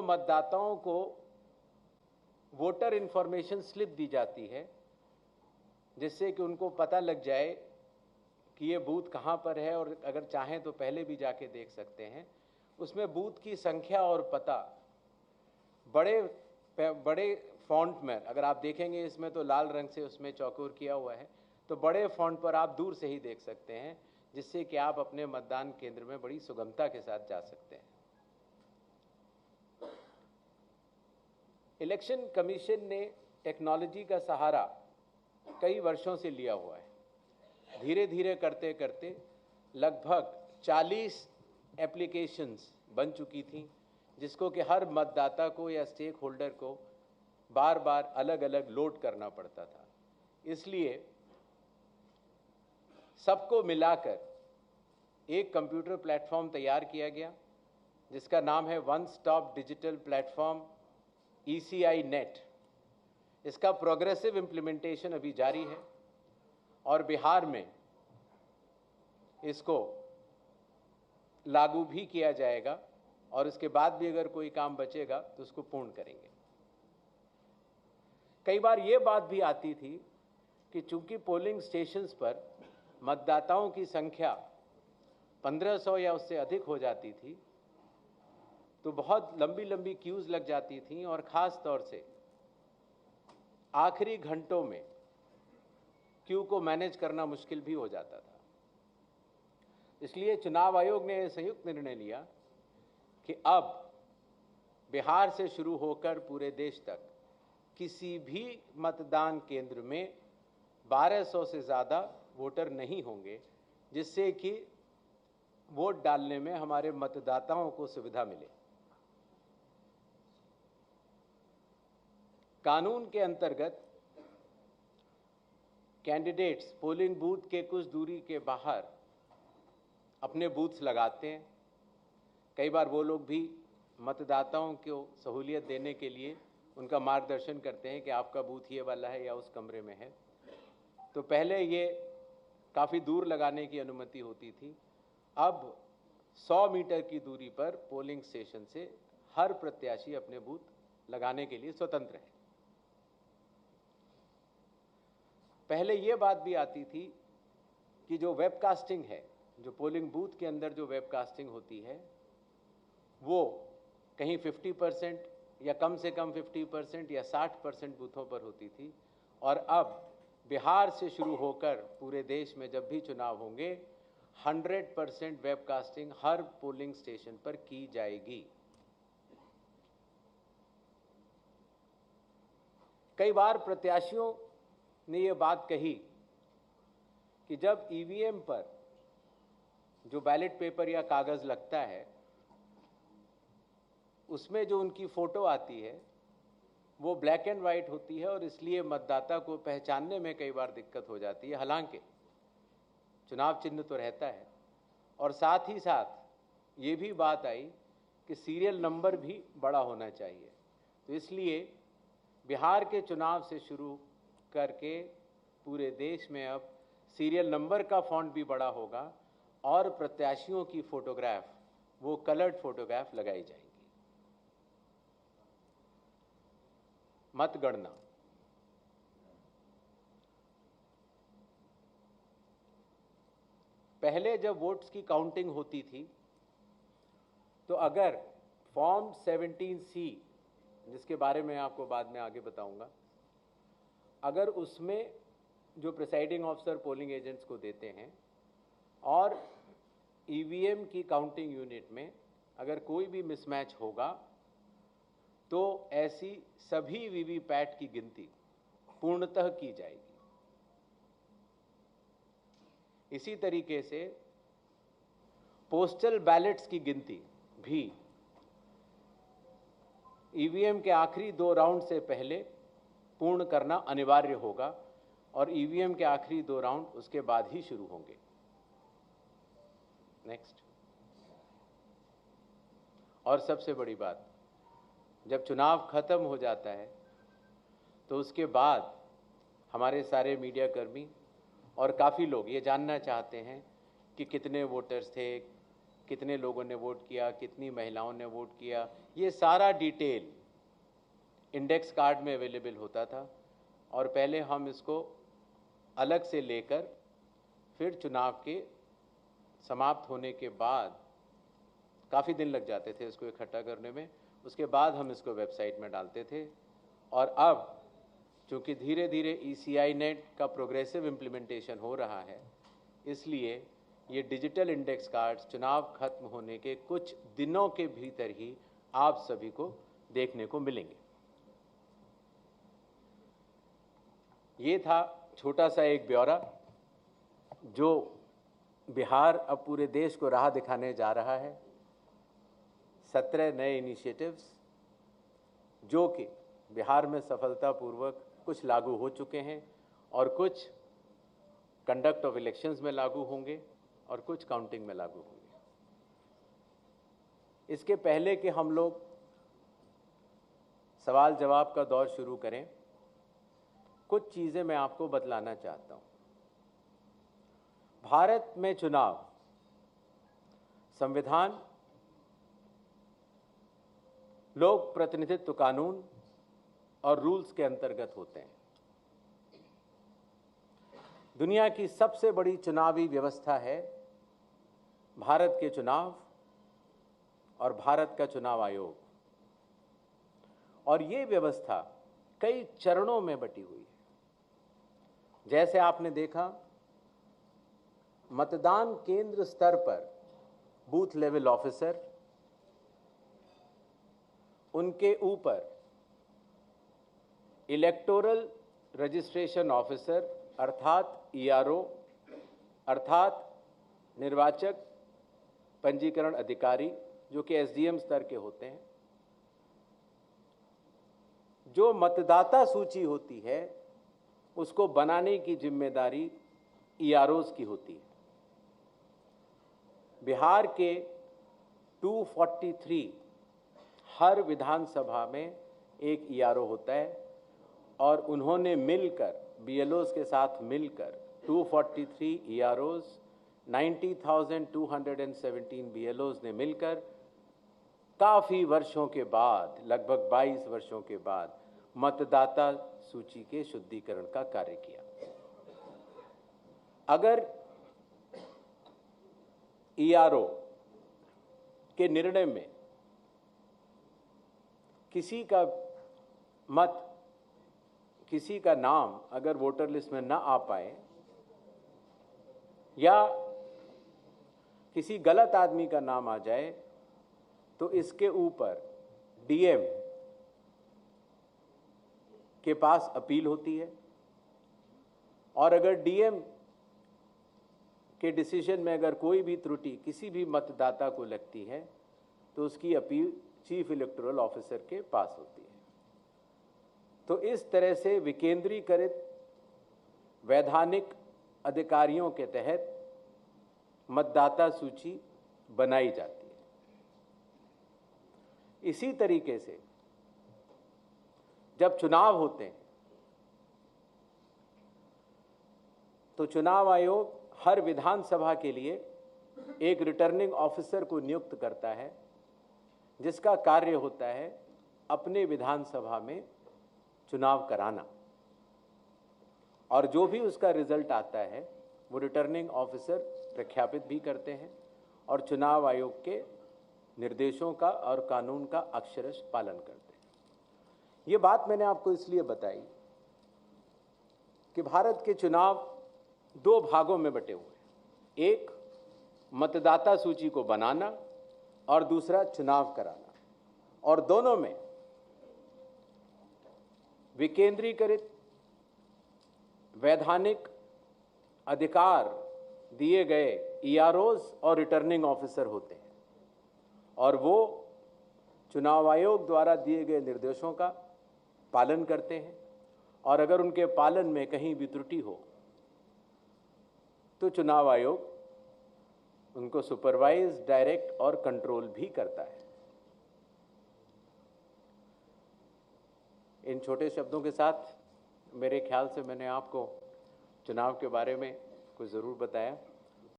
मतदाताओं को voter information slip दी जाती है, जिससे कि उनको पता लग जाए कि ये बूथ कहाँ पर है, और अगर चाहें तो पहले भी जाके देख सकते हैं। उसमें बूथ की संख्या और पता बड़े फॉन्ट में, अगर आप देखेंगे इसमें तो लाल रंग से उसमें चौकोर किया हुआ है, तो बड़े फॉन्ट पर आप दूर से ही देख सकते हैं, जिससे कि आप अपने मतदान केंद्र में बड़ी सुगमता के साथ जा सकते हैं। इलेक्शन कमीशन ने टेक्नोलॉजी का सहारा कई वर्षों से लिया हुआ है। धीरे धीरे करते करते लगभग 40 एप्लीकेशंस बन चुकी थी, जिसको कि हर मतदाता को या स्टेक होल्डर को बार बार अलग अलग लोड करना पड़ता था। इसलिए सबको मिलाकर एक कंप्यूटर प्लेटफॉर्म तैयार किया गया, जिसका नाम है one stop digital platform ECI net. इसका प्रोग्रेसिव इम्प्लीमेंटेशन अभी जारी है और बिहार में इसको लागू भी किया जाएगा, और इसके बाद भी अगर कोई काम बचेगा तो उसको पूर्ण करेंगे। कई बार ये बात भी आती थी कि चूंकि पोलिंग स्टेशंस पर मतदाताओं की संख्या 1500 या उससे अधिक हो जाती थी, तो बहुत लंबी लंबी क्यूज लग जाती थी, और ख़ास तौर से आखिरी घंटों में क्यू को मैनेज करना मुश्किल भी हो जाता था। इसलिए चुनाव आयोग ने संयुक्त निर्णय लिया कि अब बिहार से शुरू होकर पूरे देश तक किसी भी मतदान केंद्र में 1200 से ज़्यादा वोटर नहीं होंगे, जिससे कि वोट डालने में हमारे मतदाताओं को सुविधा मिले। कानून के अंतर्गत कैंडिडेट्स पोलिंग बूथ के कुछ दूरी के बाहर अपने बूथ्स लगाते हैं। कई बार वो लोग भी मतदाताओं को सहूलियत देने के लिए उनका मार्गदर्शन करते हैं कि आपका बूथ ये वाला है या उस कमरे में है। तो पहले ये काफ़ी दूर लगाने की अनुमति होती थी, अब 100 मीटर की दूरी पर पोलिंग स्टेशन से हर प्रत्याशी अपने बूथ लगाने के लिए स्वतंत्र है। पहले ये बात भी आती थी कि जो वेबकास्टिंग है, जो पोलिंग बूथ के अंदर जो वेबकास्टिंग होती है, वो कहीं 50% या कम से कम 50% या 60% बूथों पर होती थी, और अब बिहार से शुरू होकर पूरे देश में जब भी चुनाव होंगे 100% वेबकास्टिंग हर पोलिंग स्टेशन पर की जाएगी। कई बार प्रत्याशियों ने ये बात कही कि जब ईवीएम पर जो बैलेट पेपर या कागज़ लगता है, उसमें जो उनकी फ़ोटो आती है वो ब्लैक एंड वाइट होती है, और इसलिए मतदाता को पहचानने में कई बार दिक्कत हो जाती है। हालांकि चुनाव चिन्ह तो रहता है, और साथ ही साथ ये भी बात आई कि सीरियल नंबर भी बड़ा होना चाहिए। तो इसलिए बिहार के चुनाव से शुरू करके पूरे देश में अब सीरियल नंबर का फॉन्ट भी बड़ा होगा, और प्रत्याशियों की फ़ोटोग्राफ वो कलर्ड फोटोग्राफ लगाई जाएंगी। मतगणना पहले जब वोट्स की काउंटिंग होती थी, तो अगर फॉर्म 17C, जिसके बारे में आपको बाद में आगे बताऊंगा, अगर उसमें जो प्रिसाइडिंग ऑफिसर पोलिंग एजेंट्स को देते हैं और ईवीएम की काउंटिंग यूनिट में अगर कोई भी मिसमैच होगा, तो ऐसी सभी वीवीपैट की गिनती पूर्णतः की जाएगी। इसी तरीके से पोस्टल बैलेट्स की गिनती भी ईवीएम के आखिरी 2 राउंड से पहले पूर्ण करना अनिवार्य होगा, और ईवीएम के आखिरी 2 राउंड उसके बाद ही शुरू होंगे। नेक्स्ट, और सबसे बड़ी बात, जब चुनाव खत्म हो जाता है तो उसके बाद हमारे सारे मीडियाकर्मी और काफ़ी लोग ये जानना चाहते हैं कि कितने वोटर्स थे, कितने लोगों ने वोट किया, कितनी महिलाओं ने वोट किया, ये सारा डिटेल इंडेक्स कार्ड में अवेलेबल होता था। और पहले हम इसको अलग से लेकर फिर चुनाव के समाप्त होने के बाद काफ़ी दिन लग जाते थे इसको इकट्ठा करने में, उसके बाद हम इसको वेबसाइट में डालते थे। और अब चूँकि धीरे धीरे ECI नेट का प्रोग्रेसिव इम्प्लीमेंटेशन हो रहा है, इसलिए ये डिजिटल इंडेक्स कार्ड्स चुनाव खत्म होने के कुछ दिनों के भीतर ही आप सभी को देखने को मिलेंगे। ये था छोटा सा एक ब्यौरा जो बिहार अब पूरे देश को राह दिखाने जा रहा है। 17 नए इनिशिएटिव्स जो कि बिहार में सफलतापूर्वक कुछ लागू हो चुके हैं और कुछ कंडक्ट ऑफ इलेक्शंस में लागू होंगे और कुछ काउंटिंग में लागू होंगे। इसके पहले कि हम लोग सवाल जवाब का दौर शुरू करें, कुछ चीज़ें मैं आपको बतलाना चाहता हूँ। भारत में चुनाव संविधान, लोक प्रतिनिधित्व कानून और रूल्स के अंतर्गत होते हैं। दुनिया की सबसे बड़ी चुनावी व्यवस्था है भारत के चुनाव और भारत का चुनाव आयोग। और ये व्यवस्था कई चरणों में बटी हुई है। जैसे आपने देखा, मतदान केंद्र स्तर पर बूथ लेवल ऑफिसर, उनके ऊपर इलेक्टोरल रजिस्ट्रेशन ऑफिसर अर्थात ERO अर्थात निर्वाचक पंजीकरण अधिकारी, जो कि SDM स्तर के होते हैं। जो मतदाता सूची होती है उसको बनाने की जिम्मेदारी EROs की होती है। बिहार के 243 हर विधानसभा में एक ERO होता है और उन्होंने मिलकर BLOs के साथ मिलकर 243 EROs, 90,217 BLOs ने मिलकर काफ़ी वर्षों के बाद, लगभग 22 वर्षों के बाद मतदाता सूची के शुद्धिकरण का कार्य किया। अगर ERO के निर्णय में किसी का मत, किसी का नाम अगर वोटर लिस्ट में ना आ पाए या किसी गलत आदमी का नाम आ जाए, तो इसके ऊपर DM के पास अपील होती है। और अगर DM के डिसीजन में अगर कोई भी त्रुटि किसी भी मतदाता को लगती है तो उसकी अपील चीफ इलेक्टोरल ऑफिसर के पास होती है। तो इस तरह से विकेंद्रीकृत वैधानिक अधिकारियों के तहत मतदाता सूची बनाई जाती है। इसी तरीके से जब चुनाव होते हैं तो चुनाव आयोग हर विधानसभा के लिए एक रिटर्निंग ऑफिसर को नियुक्त करता है, जिसका कार्य होता है अपने विधानसभा में चुनाव कराना। और जो भी उसका रिजल्ट आता है वो रिटर्निंग ऑफिसर प्रख्यापित भी करते हैं और चुनाव आयोग के निर्देशों का और कानून का अक्षरशः पालन करते हैं। ये बात मैंने आपको इसलिए बताई कि भारत के चुनाव दो भागों में बटे हुए हैं। एक मतदाता सूची को बनाना और दूसरा चुनाव कराना। और दोनों में विकेंद्रीकृत वैधानिक अधिकार दिए गए EROs और रिटर्निंग ऑफिसर होते हैं और वो चुनाव आयोग द्वारा दिए गए निर्देशों का पालन करते हैं। और अगर उनके पालन में कहीं भी त्रुटि हो तो चुनाव आयोग उनको सुपरवाइज, डायरेक्ट और कंट्रोल भी करता है। इन छोटे शब्दों के साथ मेरे ख्याल से मैंने आपको चुनाव के बारे में कुछ ज़रूर बताया।